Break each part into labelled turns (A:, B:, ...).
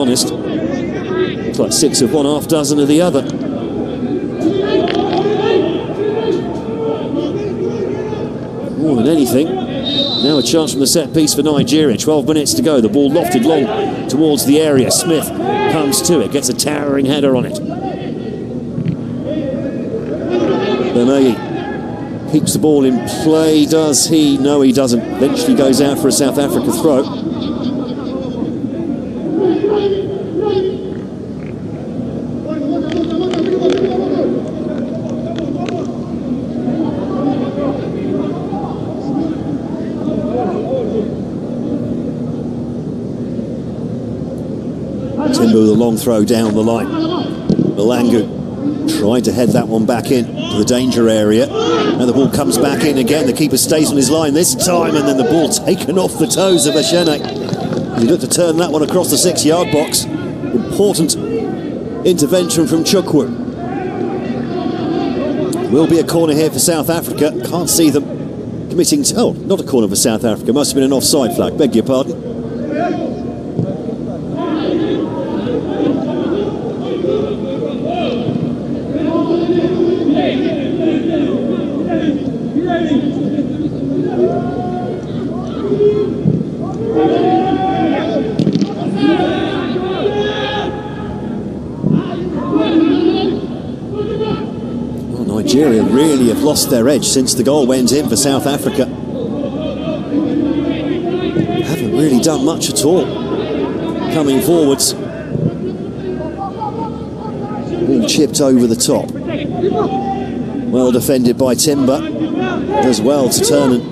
A: Honest, it's like 6 of one, half dozen of the other. More than anything, now a chance from the set piece for Nigeria. 12 minutes to go. The ball lofted long towards the area. Smith comes to it, gets a towering header on it. Bemegi keeps the ball in play. Does he? No, he doesn't. Eventually goes out for a South Africa throw. Timber with a long throw down the line. Malangu tried to head that one back in to the danger area. And the ball comes back in again. The keeper stays on his line this time, and then the ball taken off the toes of Ashene. He looked to turn that one across the 6-yard box. Important intervention from Chukwu. Will be a corner here for South Africa. Can't see them committing to... Oh, not a corner for South Africa. Must have been an offside flag. Beg your pardon. Nigeria really have lost their edge since the goal went in for South Africa. Haven't really done much at all coming forwards. Ball chipped over the top. Well defended by Timber. Does well to turn and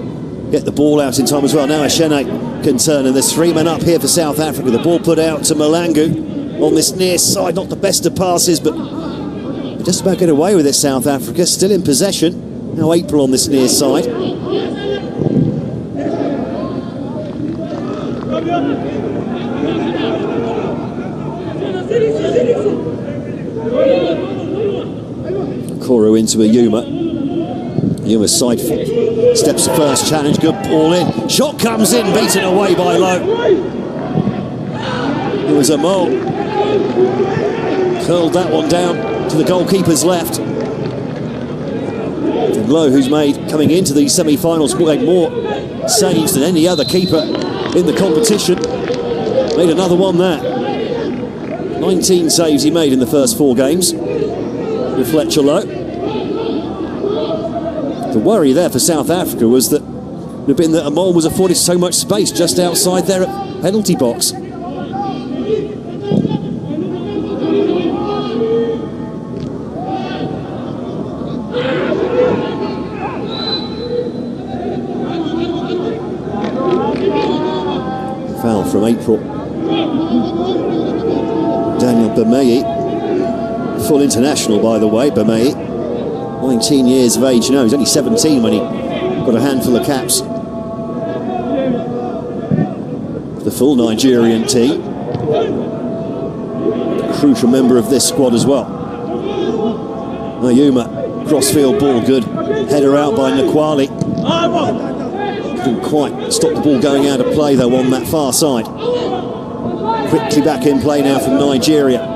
A: get the ball out in time as well. Now Ashene can turn, and there's 3 men up here for South Africa. The ball put out to Malangu on this near side. Not the best of passes, but just about get away with it, South Africa. Still in possession. Now April on this near side. Koro into a Yuma. Yuma's side steps the first challenge. Good ball in. Shot comes in, beaten away by Lowe. It was a mole. Curled that one down to the goalkeeper's left. And Lowe, who's coming into these semi-finals, made more saves than any other keeper in the competition. Made another one there. 19 saves he made in the first 4 games with Fletcher Lowe. The worry there for South Africa was that it had been that a mole was afforded so much space just outside their penalty box. Foul from April. Daniel Bemegi, full international by the way. Bemegi, 19 years of age. No, he's only 17 when he got a handful of caps. The full Nigerian team. A crucial member of this squad as well. Ayuma, crossfield ball, good. Header out by Nakwali. Couldn't quite stop the ball going out of play though on that far side. Quickly back in play now from Nigeria.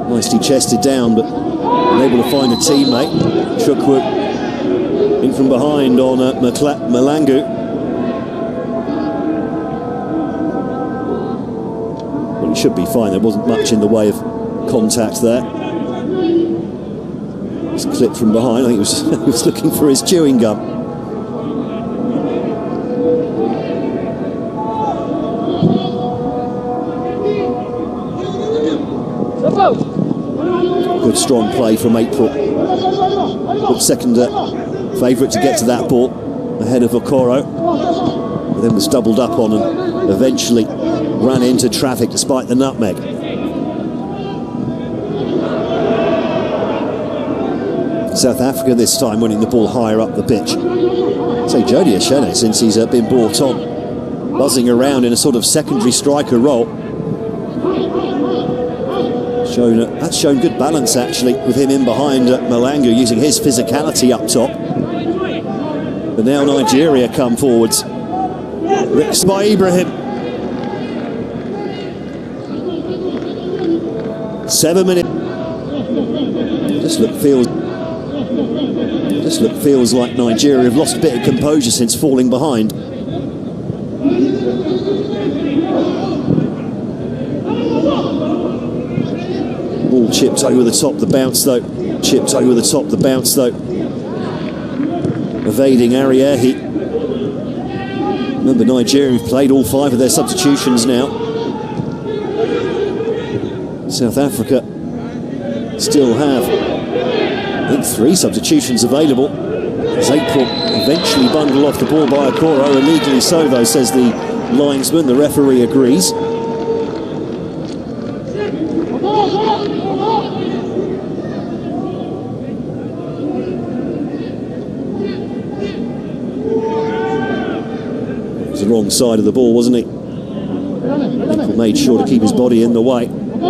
A: Nicely chested down, but unable to find a teammate. Chukwu in from behind on Malangu. Well, he should be fine. There wasn't much in the way of contact there. It's clipped from behind. I think he was looking for his chewing gum. Good strong play from April. Good second favourite to get to that ball ahead of Okoro. But then was doubled up on and eventually ran into traffic despite the nutmeg. South Africa this time winning the ball higher up the pitch. Say Jody Ashene, since he's been brought on, buzzing around in a sort of secondary striker role. That's shown good balance actually with him in behind Malangu, using his physicality up top. But now Nigeria come forwards. Ricks by Ibrahim. 7 minutes. Just feels like Nigeria have lost a bit of composure since falling behind. Ball chipped over the top, the bounce though. Chipped over the top, the bounce though. Evading Ariehi. Remember, Nigeria have played all 5 of their substitutions now. South Africa still have, I think, 3 substitutions available. As April eventually bundled off the ball by Okoro, illegally so though, says the linesman. The referee agrees. It was the wrong side of the ball, wasn't he? April made sure to keep his body in the way. A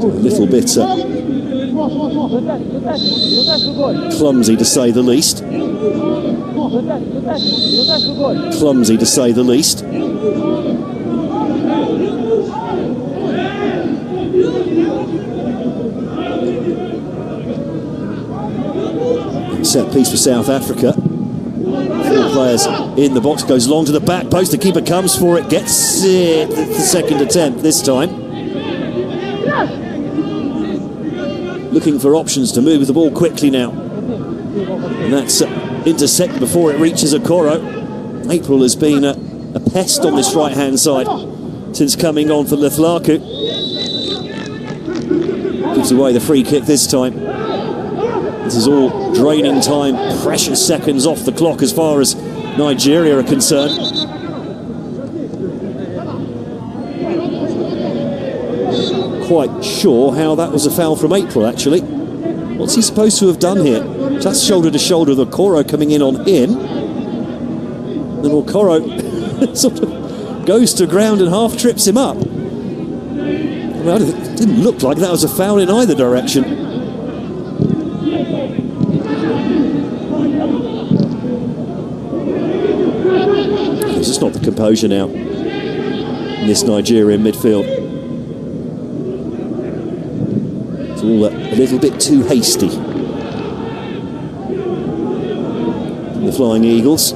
A: little bit clumsy to say the least. Clumsy to say the least. Set piece for South Africa. 4 players in the box, goes long to the back post. The keeper comes for it, gets it. The second attempt this time. Looking for options to move the ball quickly now. And that's intercepted before it reaches Okoro. April has been a pest on this right-hand side since coming on for Leflaku. Gives away the free kick this time. This is all draining time, precious seconds off the clock as far as Nigeria are concerned. Quite sure how that was a foul from April, actually. What's he supposed to have done here? Just shoulder to shoulder with Okoro coming in on him. Then Okoro sort of goes to ground and half trips him up. Well, it didn't look like that was a foul in either direction. There's just not the composure now in this Nigerian midfield. It's all a little bit too hasty. The Flying Eagles.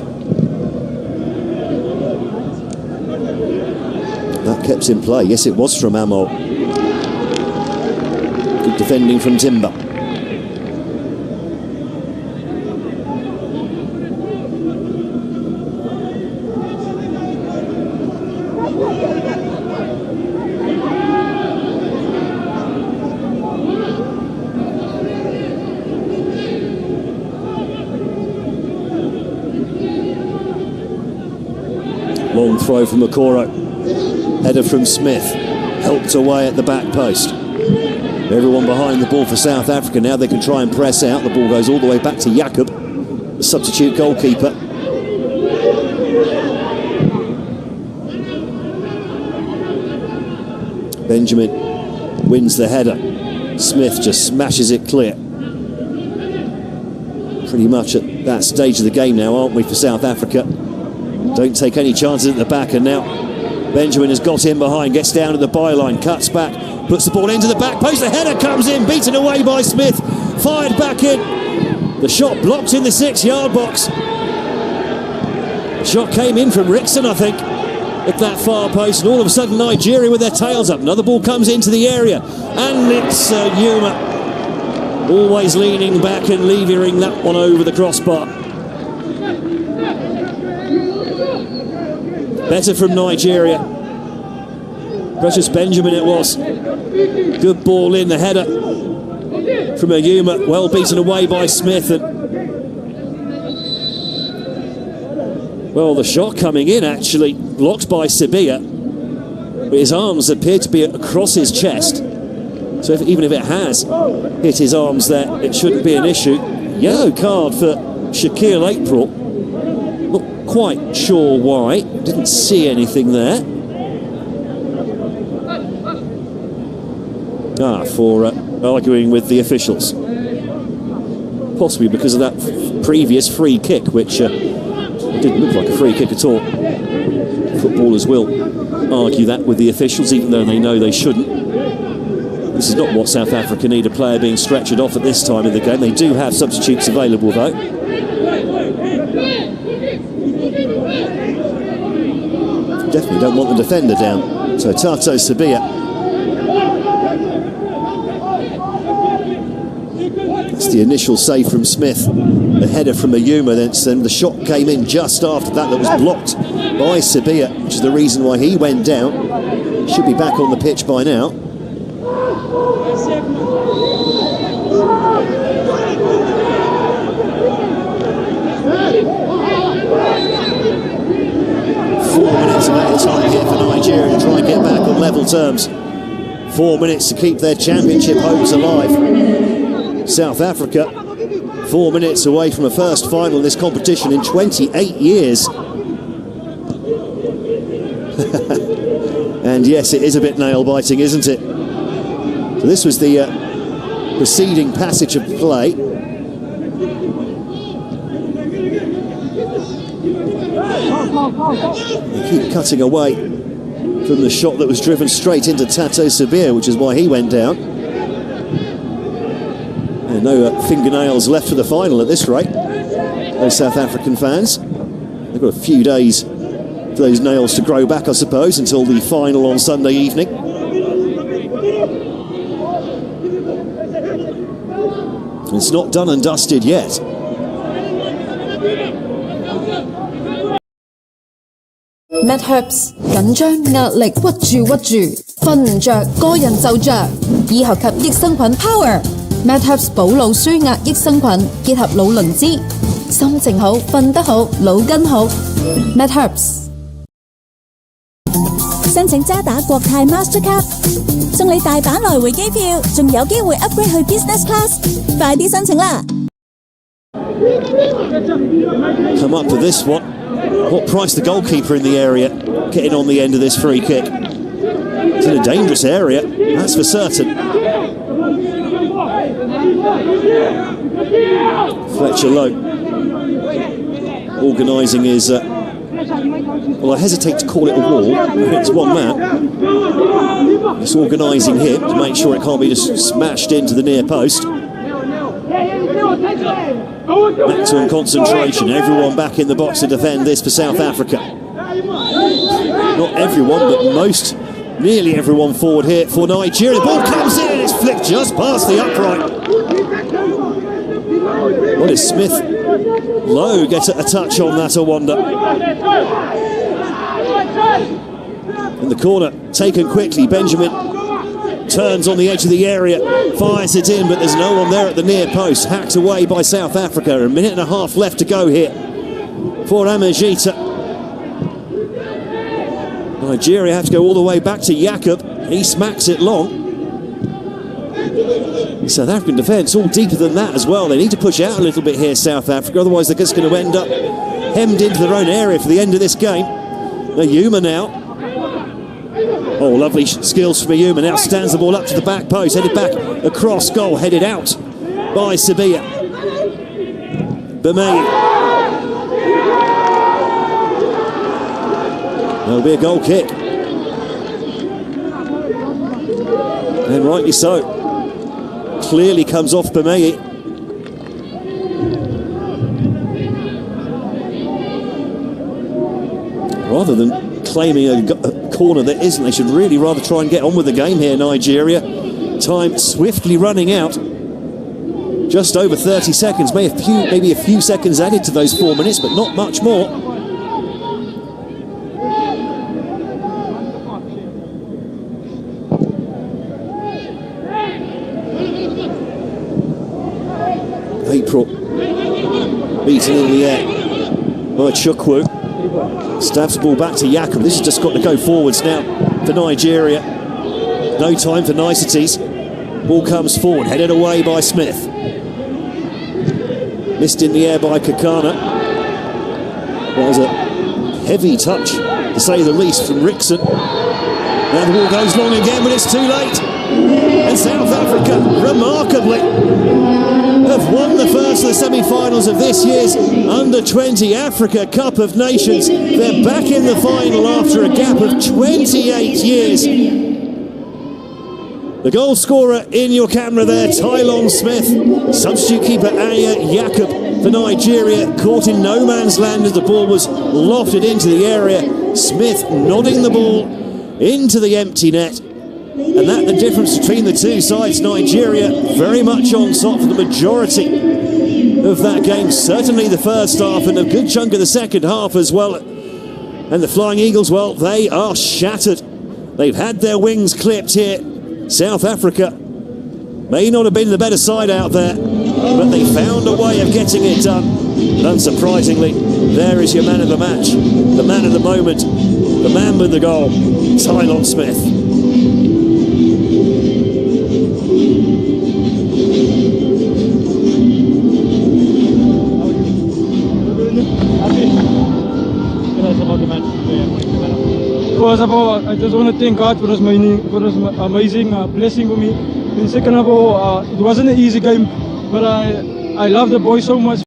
A: That kept in play. Yes, it was from Amo. Good defending from Timber. Long throw from Okoro. Header from Smith. Helped away at the back post. Everyone behind the ball for South Africa. Now they can try and press out. The ball goes all the way back to Jakob, the substitute goalkeeper. Benjamin wins the header. Smith just smashes it clear. Pretty much at that stage of the game now, aren't we, for South Africa? Don't take any chances at the back, and now Benjamin has got in behind, gets down to the byline, cuts back, puts the ball into the back post. The header comes in, beaten away by Smith, fired back in. The shot blocked in the 6-yard box. The shot came in from Rickson, I think, at that far post, and all of a sudden Nigeria with their tails up. Another ball comes into the area, and it's Yuma always leaning back and levering that one over the crossbar. Better from Nigeria. Precious Benjamin it was. Good ball in, the header from Ayuma, well beaten away by Smith. And well, the shot coming in actually blocked by Sibia, but his arms appear to be across his chest. So even if it has hit his arms there, it shouldn't be an issue. Yellow card for Shaquille April. Not quite sure why. Didn't see anything there. For arguing with the officials. Possibly because of that previous free kick, which It didn't look like a free kick at all. Footballers will argue that with the officials, even though they know they shouldn't. This is not what South Africa need, a player being stretchered off at this time in the game. They do have substitutes available, though. Definitely don't want the defender down. So Tato Sabia. That's the initial save from Smith. The header from Ayuma, then the shot came in just after that was blocked by Sabia, which is the reason why he went down. Should be back on the pitch by now. Of added time here for Nigeria to try and get back on level terms. 4 minutes to keep their championship hopes alive. South Africa, 4 minutes away from a first final in this competition in 28 years. And yes, it is a bit nail-biting, isn't it? So this was the preceding passage of play. They keep cutting away from the shot that was driven straight into Tato Sabia, which is why he went down. And no fingernails left for the final at this rate. Those South African fans. They've got a few days for those nails to grow back, I suppose, until the final on Sunday evening. It's not done and dusted yet.
B: MedHerbs 緊張壓力屈住，瞓唔着，個人就着，醫學及益生菌 Power MedHerbs 補腦舒壓益生菌，結合腦磷脂，心情好，瞓得好，腦筋好。MedHerbs
C: 申請渣打國泰 Mastercard， 送你大把來回機票，仲有機會 upgrade 去 Business Class， 快啲申請啦！
A: Come up for this one. What price the goalkeeper in the area getting on the end of this free kick? It's in a dangerous area, that's for certain. Fletcher Lowe organising his... well, I hesitate to call it a wall. It's one man. He's organising him to make sure it can't be just smashed into the near post. Maximum concentration, everyone back in the box to defend this for South Africa. Not everyone, but nearly everyone forward here for Nigeria. The ball comes in and it's flicked just past the upright. What is Smith? Lowe gets a touch on that, I wonder. In the corner, taken quickly, Benjamin turns on the edge of the area, fires it in, but there's no one there at the near post. Hacked away by South Africa. A minute and a half left to go here for Amajita. Nigeria have to go all the way back to Jakob. He smacks it long. The South African defence all deeper than that as well. They need to push out a little bit here, South Africa, otherwise they're just going to end up hemmed into their own area for the end of this game. Ayuma now. Oh, lovely skills from Ayuma. Now stands the ball up to the back post, headed back across goal, headed out by Sabia. Bemei. There'll be a goal kick. And rightly so. Clearly comes off Bemei. Rather than claiming a corner that isn't, they should really rather try and get on with the game here, Nigeria. Time swiftly running out. Just over 30 seconds, maybe a few seconds added to those 4 minutes, but not much more. April beaten in the air by Chukwu. Stabs the ball back to Jakob. This has just got to go forwards now for Nigeria. No time for niceties. Ball comes forward, headed away by Smith. Missed in the air by Kakana. That was a heavy touch, to say the least, from Rickson. Now the ball goes long again, but it's too late. And South Africa, remarkably, have won the first of the semi-finals of this year's Under-20 Africa Cup of Nations. They're back in the final after a gap of 28 years. The goal scorer in your camera there, Tylon Smith. Substitute keeper Aya Jacob for Nigeria, caught in no man's land as the ball was lofted into the area. Smith nodding the ball into the empty net. And that the difference between the two sides. Nigeria very much on top for the majority of that game. Certainly the first half and a good chunk of the second half as well. And the Flying Eagles, well, they are shattered. They've had their wings clipped here. South Africa may not have been the better side out there, but they found a way of getting it done. And unsurprisingly, there is your man of the match, the man of the moment, the man with the goal, Tylon Smith.
D: First of all, I just want to thank God for this amazing blessing for me. And second of all, it wasn't an easy game, but I love the boys so much.